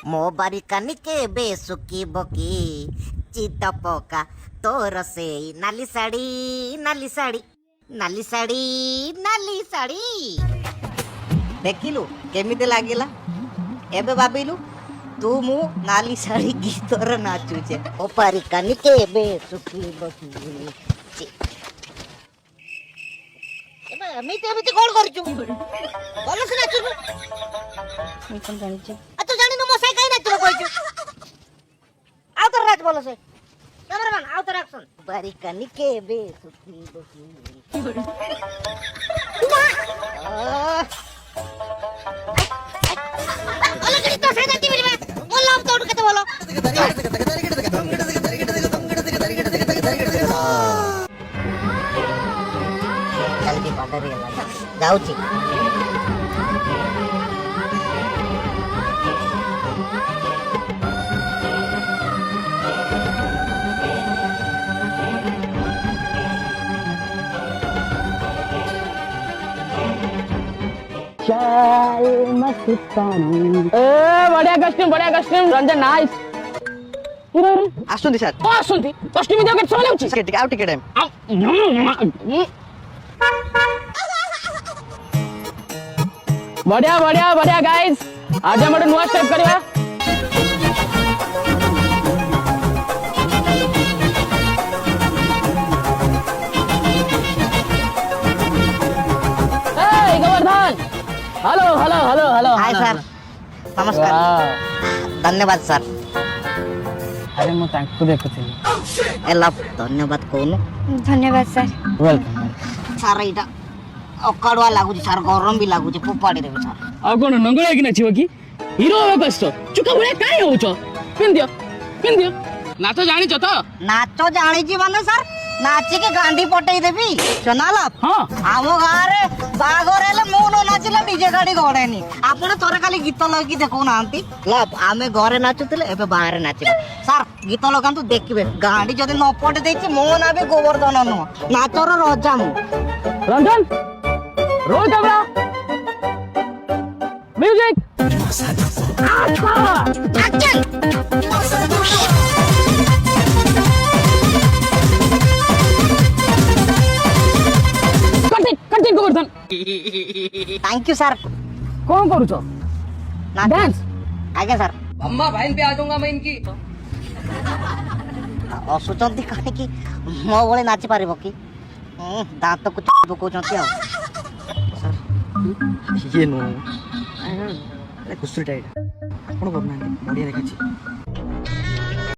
ମୋ ବାରିକାନି କେବେ ଶୁଖିବ କି ଚିତ ପକା ତୋର ସେଇ ନାଲି ଶାଢ଼ୀ ନାଲି ଶାଢ଼ୀ ନାଲି ଶାଢ଼ୀ ନାଲି ଶାଢ଼ୀ। ଦେଖିଲୁ କେମିତି ଲାଗିଲା? ଏବେ ଭାବିଲୁ ତୁ ମୁଁ ନାଲି ଶାଢ଼ୀ ଗୀତର ନାଚୁଛେ। ମୋ ବାରିକାନି କେବେ ଶୁଖିବ କି ଏମିତି ଏମିତି କଣ କରୁଛୁ? ଭଲସେ ନାଚୁଛୁ। ତୁ ଜାଣିନୁ ମୋ ସାଇ କାଇଁ ନାଚିବ କହିଛୁ? ଆଉ ଥରେ ନାଚ ଭଲସେ। କ୍ୟାମେରାମ୍ୟାନ ଆଉ ଥରେ ଆକ୍ସନ। ବାରିକାନି କେବେ ଶୁଖିବ କି ଯାଉଛି। बढ़िया कस्ट्यूम रंजन नाइस। आसुंदी सर आसुंती कस्ट्यूम दियो के समय लाउची टिके आउ टिके टाइम बढ़िया बढ़िया बढ़िया गाइस आज हम नुआ स्टेप करवा। Govardhan hello hello hello hello hi sir नमस्कार। धन्यवाद सर। अरे मु तांको देखुथि एला धन्यवाद कोन धन्यवाद सर। वेलकम सर एटा अकाडवा लागु सर गरम भी लागु पुपाड़ी देबे सर। आ कोन नंगळे कि नाचियो कि हीरो हो कष्ट चुका बळे काय होचो पिन दियो नाच जानि छ त नाच जानि छी माने सर नाची के गांडी पटई देबी चनाला। हां आम गारे बागर हेले मु न नाचिले डीजे गाड़ी गड़ेनी आपण थोरे खाली गीत लगी देखौ नांती लब आमे घरे नाचुतले एबे बाहर नाचिबे सर गीत लगांतु देखिबे गांडी जदी न पटे देछि मो ना बे गोवर्धन न नाचर राजा मु। Ranjan roll camera music action. Cutting Govardhan thank you sir. कौन करूछ डांस? आगे सर अम्मा भाई पे आ जाऊंगा मैं इनकी असुचंती काहे कि मो बोले नाची पारिबो कि दांत को पकोचंती आ ये नो कुछ टाइट आपण करना बढ़िया देखा छी।